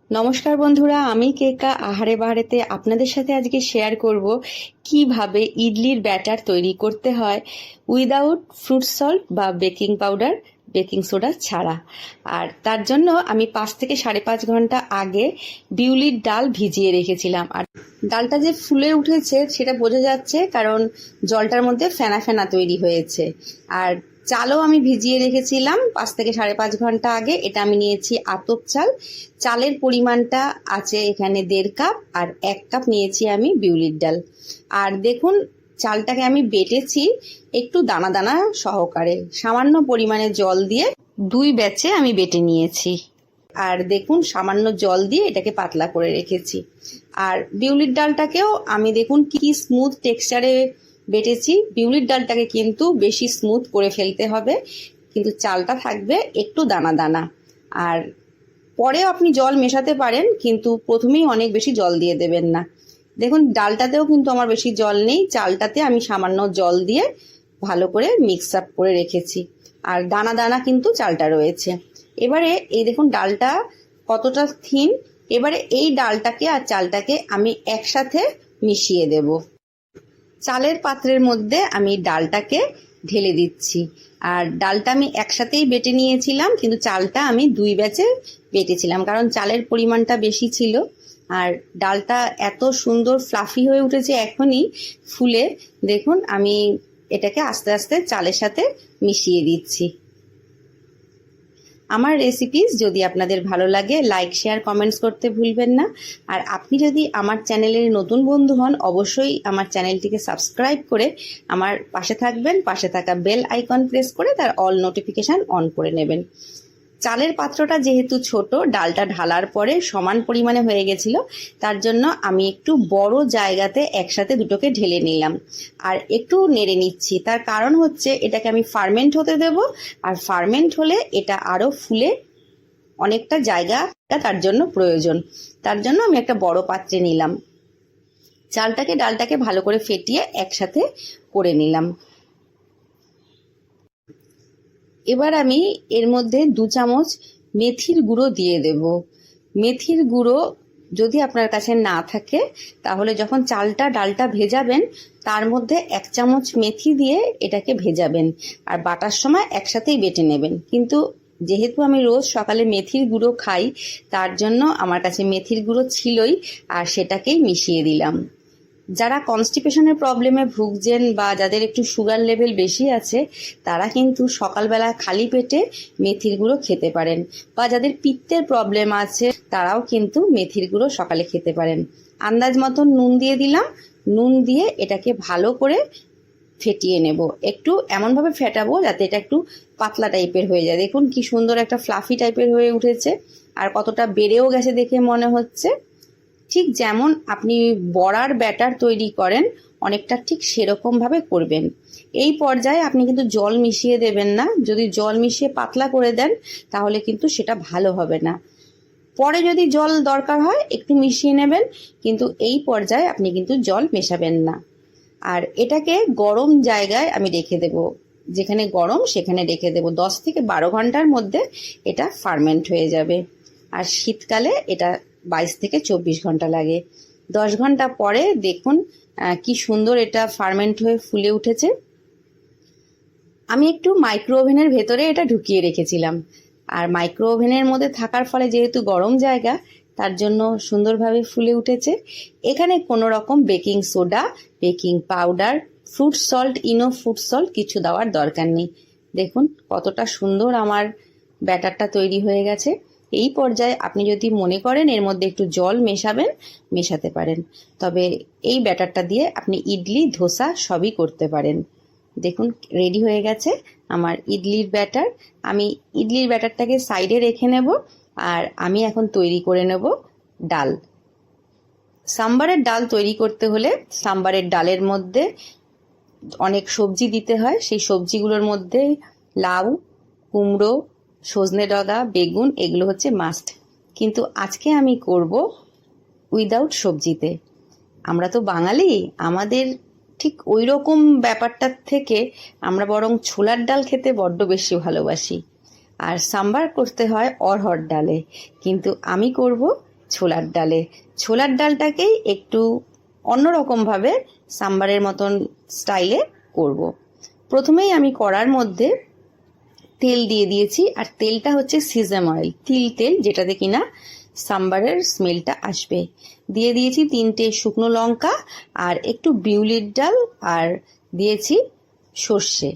নমস্কার বন্ধুরা, আমি কেকা আহারে বাহারেতে আপনাদের সাথে আজকে শেয়ার করব কিভাবে ইডলির ব্যাটার তৈরি করতে হয় উইদাউট ফ্রুট সল্ট বা বেকিং পাউডার, বেকিং সোডা ছাড়া। আর তার জন্য আমি 5 থেকে 5.5 ঘন্টা আগে বিউলির ডাল ভিজিয়ে রেখেছিলাম। আর ডালটা যে ফুলে উঠেছে সেটা বোঝা যাচ্ছে, কারণ জলটার মধ্যে ফেনা ফেনা তৈরি হয়েছে। আর চালও আমি ভিজিয়ে রেখেছিলাম 5 থেকে 5.5 ঘন্টা আগে। এটা আমি নিয়েছি আতপ চাল। চালের পরিমাণটা আছে এখানে 1.5 কাপ, আর 1 কাপ নিয়েছি আমি বিউলির ডাল। আর দেখুন, চালটাকে আমি বেটেছি একটু দানা দানা সহকারে, সামান্য পরিমাণে জল দিয়ে 2 ব্যাচে আমি বেটে নিয়েছি। আর দেখুন, সামান্য জল দিয়ে এটাকে পাতলা করে রেখেছি। আর বিউলির ডালটাকেও আমি দেখুন কি স্মুথ টেক্সচারে বেটেছি। বিউলির ডালটাকে কিন্তু বেশি স্মুথ করে ফেলতে হবে, কিন্তু চালটা থাকবে একটু দানা দানা। আর পরেও আপনি জল মেশাতে পারেন, কিন্তু প্রথমেই অনেক বেশি জল দিয়ে দেবেন না। দেখুন, ডালটাতেও কিন্তু আমার বেশি জল নেই, চালটাতে আমি সামান্য জল দিয়ে ভালো করে মিক্স আপ করে রেখেছি। আর দানা দানা কিন্তু চালটা রয়েছে। এবারে এই দেখুন ডালটা কতটা থিন। এবারে এই ডালটাকে আর চালটাকে আমি একসাথে মিশিয়ে দেব। চালের পাত্রের মধ্যে আমি ডালটাকে ঢেলে দিচ্ছি। আর ডালটা আমি একসাথেই বেটে নিয়েছিলাম, কিন্তু চালটা আমি 2 ব্যাচে বেটেছিলাম, কারণ চালের পরিমাণটা বেশি ছিল। আর ডালটা এত সুন্দর ফ্লাফি হয়ে উঠেছে এখনই ফুলে। দেখুন, আমি এটাকে আস্তে আস্তে চালের সাথে মিশিয়ে দিচ্ছি। আমার রেসিপিস যদি আপনাদের ভালো লাগে, লাইক, শেয়ার, কমেন্টস করতে ভুলবেন না। আর আপনি যদি আমার চ্যানেলের নতুন বন্ধু হন, অবশ্যই আমার চ্যানেলটিকে সাবস্ক্রাইব করে আমার পাশে থাকবেন। পাশে থাকা বেল আইকন প্রেস করে তার অল নোটিফিকেশান অন করে নেবেন। চালের পাত্রটা যেহেতু ছোট, ডালটা ঢালার পরে সমান পরিমাণে হয়ে গেছিল, তার জন্য আমি একটু বড় জায়গাতে একসাথে দুটোকে ঢেলে নিলাম আর একটু নেড়ে নিচ্ছি। তার কারণ হচ্ছে এটাকে আমি ফার্মেন্ট হতে দেব, আর ফার্মেন্ট হলে এটা আরো ফুলে অনেকটা জায়গা তার জন্য প্রয়োজন। তার জন্য আমি একটা বড় পাত্রে নিলাম। চালটাকে ডালটাকে ভালো করে ফেটিয়ে একসাথে করে নিলাম। এবার আমি এর মধ্যে 2 চামচ মেথির গুঁড়ো দিয়ে দেব। মেথির গুঁড়ো যদি আপনার কাছে না থাকে, তাহলে যখন চালটা ডালটা ভেজাবেন তার মধ্যে 1 চামচ মেথি দিয়ে এটাকে ভেজাবেন, আর বাটার সময় একসাথেই বেটে নেবেন। কিন্তু যেহেতু আমি রোজ সকালে মেথির গুঁড়ো খাই, তার জন্য আমার কাছে মেথির গুঁড়ো ছিলই, আর সেটাকেই মিশিয়ে দিলাম। যারা কনস্টিপেশনের প্রবলেমে ভুগছেন বা যাদের একটু সুগার লেভেল বেশি আছে, তারা কিন্তু সকালবেলা খালি পেটে মেথির গুঁড়ো খেতে পারেন। বা যাদের পিত্তের প্রবলেম আছে, তারাও কিন্তু মেথির গুঁড়ো সকালে খেতে পারেন। আন্দাজ মতন নুন দিয়ে দিলাম। নুন দিয়ে এটাকে ভালো করে ফেটিয়ে নেব। একটু এমনভাবে ফেটাবো যাতে এটা একটু পাতলা টাইপের হয়ে যায়। দেখুন কি সুন্দর একটা ফ্লাফি টাইপের হয়ে উঠেছে, আর কতটা বেড়েও গেছে দেখে মনে হচ্ছে। ঠিক যেমন আপনি বড়ার ব্যাটার তৈরি করেন, অনেকটা ঠিক সেরকমভাবে করবেন। এই পর্যায়ে আপনি কিন্তু জল মিশিয়ে দেবেন না। যদি জল মিশিয়ে পাতলা করে দেন, তাহলে কিন্তু সেটা ভালো হবে না। পরে যদি জল দরকার হয় একটু মিশিয়ে নেবেন, কিন্তু এই পর্যায়ে আপনি কিন্তু জল মেশাবেন না। আর এটাকে গরম জায়গায় আমি রেখে দেব। যেখানে গরম সেখানে রেখে দেব। 10 থেকে 12 ঘন্টার মধ্যে এটা ফার্মেন্ট হয়ে যাবে। আর শীতকালে এটা 22 থেকে 24 ঘন্টা লাগে। 10 ঘন্টা পরে দেখুন কি সুন্দর এটা ফার্মেন্ট হয়ে ফুলে উঠেছে। আমি একটু মাইক্রো ওভেনের ভেতরে এটা ঢুকিয়ে রেখেছিলাম। আর মাইক্রো ওভেনের মধ্যে থাকার ফলে যেহেতু গরম জায়গা, তার জন্য সুন্দরভাবে ফুলে উঠেছে। এখানে কোনো রকম baking soda, baking powder, fruit salt, Eno food salt কিছু দেওয়ার দরকার নেই। দেখুন কতটা সুন্দর আমার ব্যাটারটা তৈরি হয়ে গেছে। এই পর্যায়ে আপনি যদি মনে করেন এর মধ্যে একটু জল মেশাবেন, মেশাতে পারেন। তবে এই ব্যাটারটা দিয়ে আপনি ইডলি, ধোসা সবই করতে পারেন। দেখুন রেডি হয়ে গেছে আমার ইডলির ব্যাটার। আমি ইডলির ব্যাটারটাকে সাইডে রেখে নেব, আর আমি এখন তৈরি করে নেব ডাল। সাম্বারের ডাল তৈরি করতে হলে সাম্বারের ডালের মধ্যে অনেক সবজি দিতে হয়। সেই সবজিগুলোর মধ্যে লাউ, কুমড়ো, সজনে ডগা, বেগুন, এগুলো হচ্ছে মাস্ট। কিন্তু আজকে আমি করব উইদাউট সবজিতে। আমরা তো বাঙালি, আমাদের ঠিক ওই রকম ব্যাপারটার থেকে আমরা বরং ছোলার ডাল খেতে বড্ড বেশি ভালোবাসি। আর সাম্বার করতে হয় অড়হর ডালে, কিন্তু আমি করব ছোলার ডালে। ছোলার ডালটাকেই একটু অন্যরকমভাবে সাম্বারের মতন স্টাইলে করব। প্রথমেই আমি কড়ার মধ্যে তেল দিয়ে দিয়েছি, আর তেলটা হচ্ছে সিজাম অয়েল, তিল তেল, যেটাতে কিনা সাম্বারের স্মেলটা আসবে। দিয়ে দিয়েছি 3টে শুকনো লঙ্কা আর একটু বিউলির ডাল, আর দিয়েছি সর্ষে,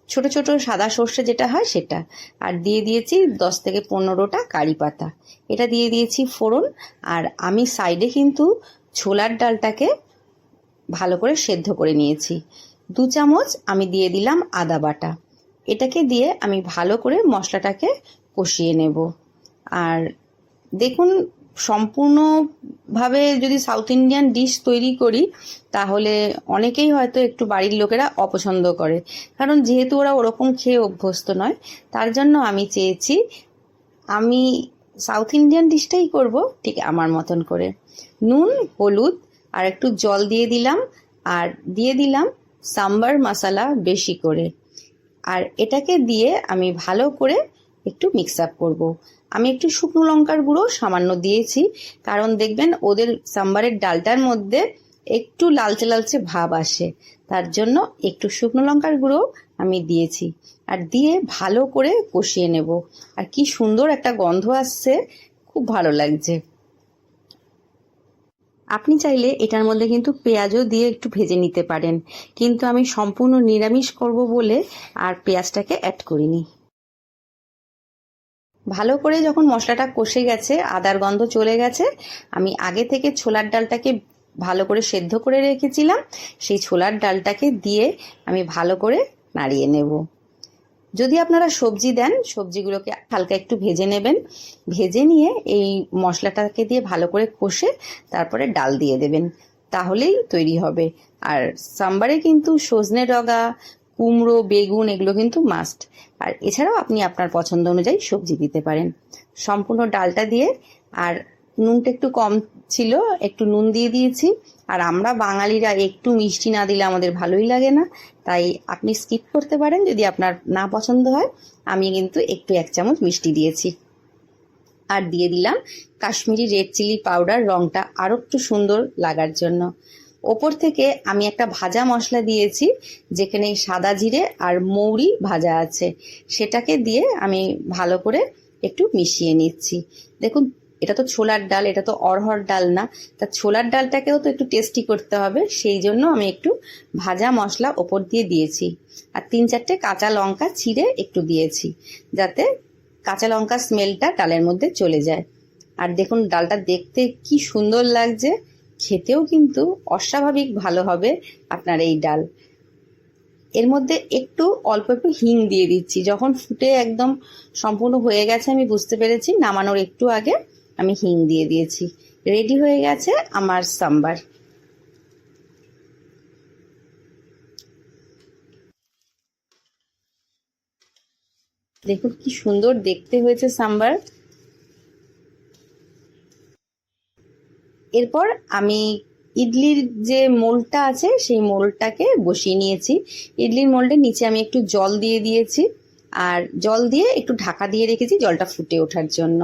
ছোট ছোট সাদা সর্ষে যেটা হয় সেটা, আর দিয়ে দিয়েছি 10 থেকে 15টা কারি পাতা। এটা দিয়ে দিয়েছি ফোড়ন। আর আমি সাইডে কিন্তু ছোলার ডালটাকে ভালো করে সেদ্ধ করে নিয়েছি। 2 চামচ আমি দিয়ে দিলাম আদা বাটা। এটাকে দিয়ে আমি ভালো করে মশলাটাকে কষিয়ে নেব। আর দেখুন, সম্পূর্ণভাবে যদি সাউথ ইন্ডিয়ান ডিশ তৈরি করি তাহলে অনেকেই হয়তো একটু বাড়ির লোকেরা অপছন্দ করে, কারণ যেহেতু ওরা ওরকম খেয়ে অভ্যস্ত নয়। তার জন্য আমি চেয়েছি আমি সাউথ ইন্ডিয়ান ডিশটাই করব ঠিক আমার মতন করে। নুন, হলুদ আর একটু জল দিয়ে দিলাম, আর দিয়ে দিলাম সাম্বার মশলা বেশি করে। আর এটাকে দিয়ে আমি ভালো করে একটু মিক্স আপ করব। আমি একটু শুকনো লঙ্কার গুঁড়ো সামান্য দিয়েছি, কারণ দেখবেন ওদের সাম্বারের ডালটার মধ্যে একটু লালচে লালচে ভাব আসে, তার জন্য একটু শুকনো লঙ্কার গুঁড়ো আমি দিয়েছি। আর দিয়ে ভালো করে কষিয়ে নেব। আর কি সুন্দর একটা গন্ধ আসছে, খুব ভালো লাগছে। আপনি চাইলে এটার মধ্যে কিন্তু পেঁয়াজও দিয়ে একটু ভেজে নিতে পারেন, কিন্তু আমি সম্পূর্ণ নিরামিষ করব বলে আর পেঁয়াজটাকে অ্যাড করিনি। ভালো করে যখন মশলাটা কষে গেছে, আদার গন্ধ চলে গেছে, আমি আগে থেকে ছোলার ডালটাকে ভালো করে সেদ্ধ করে রেখেছিলাম, সেই ছোলার ডালটাকে দিয়ে আমি ভালো করে নাড়িয়ে নেব। যদি আপনারা সবজি দেন, সবজিগুলোকে হালকা একটু ভেজে নেবেন। ভেজে নিয়ে এই মশলাটাকে দিয়ে ভালো করে কষে তারপরে ডাল দিয়ে দেবেন, তাহলেই তৈরি হবে। আর সাম্বারে কিন্তু সজনে ডগা, কুমড়ো, বেগুন এগুলো কিন্তু মাস্ট। আর এছাড়াও আপনি আপনার পছন্দ অনুযায়ী সবজি দিতে পারেন। সম্পূর্ণ ডালটা দিয়ে, আর নুনটা একটু কম ছিল, একটু নুন দিয়ে দিয়েছি। আর আমরা বাঙালিরা একটু মিষ্টি না দিলে আমাদের ভালোই লাগে না, তাই আপনি স্কিপ করতে পারেন যদি আপনার না পছন্দ হয়। আমি কিন্তু একটু 1 চামচ মিষ্টি দিয়েছি। আর দিয়ে দিলাম কাশ্মীরি রেড চিলি পাউডার, রংটা আরও একটু সুন্দর লাগার জন্য। ওপর থেকে আমি একটা ভাজা মশলা দিয়েছি, যেখানে সাদা জিরে আর মৌরি ভাজা আছে, সেটাকে দিয়ে আমি ভালো করে একটু মিশিয়ে নিচ্ছি। দেখুন, এটা তো ছোলার ডাল, এটা তো অড়হর ডাল না, তা ছোলার ডালটাকেও তো একটু টেস্টি করতে হবে, সেই জন্য আমি একটু ভাজা মশলা ওপর দিয়ে দিয়েছি। আর 3-4টে কাঁচা লঙ্কা ছিঁড়ে একটু দিয়েছি, যাতে কাঁচা লঙ্কার স্মেলটা ডালের মধ্যে চলে যায়। আর দেখুন, ডালটা দেখতে কি সুন্দর লাগছে, খেতেও কিন্তু অস্বাভাবিক ভালো হবে আপনার এই ডাল। এর মধ্যে অল্প একটু হিং দিয়ে দিচ্ছি। যখন ফুটে একদম সম্পূর্ণ হয়ে গেছে, আমি বুঝতে পেরেছি, নামানোর একটু আগে আমি হিং দিয়ে দিয়েছি। রেডি হয়ে গেছে আমার সাম্বার। দেখুন কি সুন্দর দেখতে হয়েছে সাম্বার। এরপর আমি ইডলির যে মোল্ডটা আছে সেই মোল্ডটাকে বসিয়ে নিয়েছি। ইডলির মোল্ডের নিচে আমি একটু জল দিয়ে দিয়েছি, আর জল দিয়ে একটু ঢাকা দিয়ে রেখেছি জলটা ফুটে ওঠার জন্য।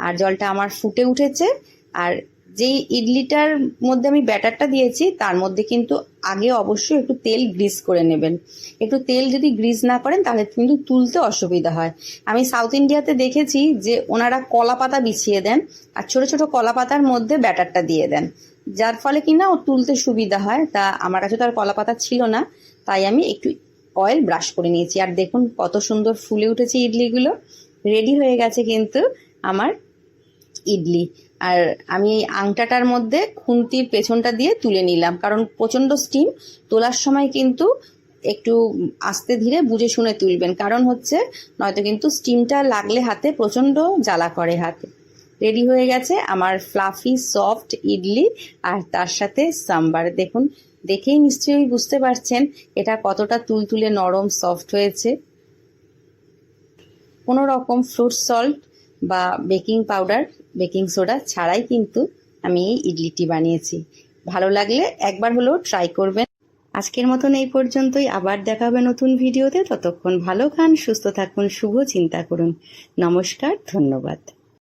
আর জলটা আমার ফুটে উঠেছে। আর যেই ইডলিটার মধ্যে আমি ব্যাটারটা দিয়েছি তার মধ্যে কিন্তু আগে অবশ্যই একটু তেল গ্রিস করে নেবেন। একটু তেল যদি গ্রিস না করেন তাহলে কিন্তু তুলতে অসুবিধা হয়। আমি সাউথ ইন্ডিয়াতে দেখেছি যে ওনারা কলা পাতা বিছিয়ে দেন, আর ছোট ছোট কলা পাতার মধ্যে ব্যাটারটা দিয়ে দেন, যার ফলে কিনা ও তুলতে সুবিধা হয়। তা আমার কাছে তো আর কলা পাতা ছিল না, তাই আমি একটু অয়েল ব্রাশ করে নিয়েছি। আর দেখুন কত সুন্দর ফুলে উঠেছে ইডলিগুলো। রেডি হয়ে গেছে কিন্তু আমার ইডলি। আর আমি এই আংটাটার মধ্যে খুন্তির পেছনটা দিয়ে তুলে নিলাম, কারণ প্রচণ্ড স্টিম, তোলার সময় কিন্তু একটু আস্তে ধীরে বুঝে শুনে তুলবেন, কারণ হচ্ছে নয়তো কিন্তু স্টিমটা লাগলে হাতে প্রচণ্ড জ্বালা করে হাতে। রেডি হয়ে গেছে আমার ফ্লাফি সফট ইডলি, আর তার সাথে সাম্বার। দেখুন, দেখেই নিশ্চয়ই বুঝতে পারছেন এটা কতটা তুলতুলে নরম সফট হয়েছে। কোনো রকম ফ্রুট সল্ট বা বেকিং পাউডার, বেকিং সোডা ছাড়াই কিন্তু আমি এই ইডলিটি বানিয়েছি। ভালো লাগলে একবার হলেও ট্রাই করবেন। আজকের মতন এই পর্যন্তই, আবার দেখা হবে নতুন ভিডিওতে। ততক্ষণ ভালো খান, সুস্থ থাকুন, শুভ চিন্তা করুন। নমস্কার, ধন্যবাদ।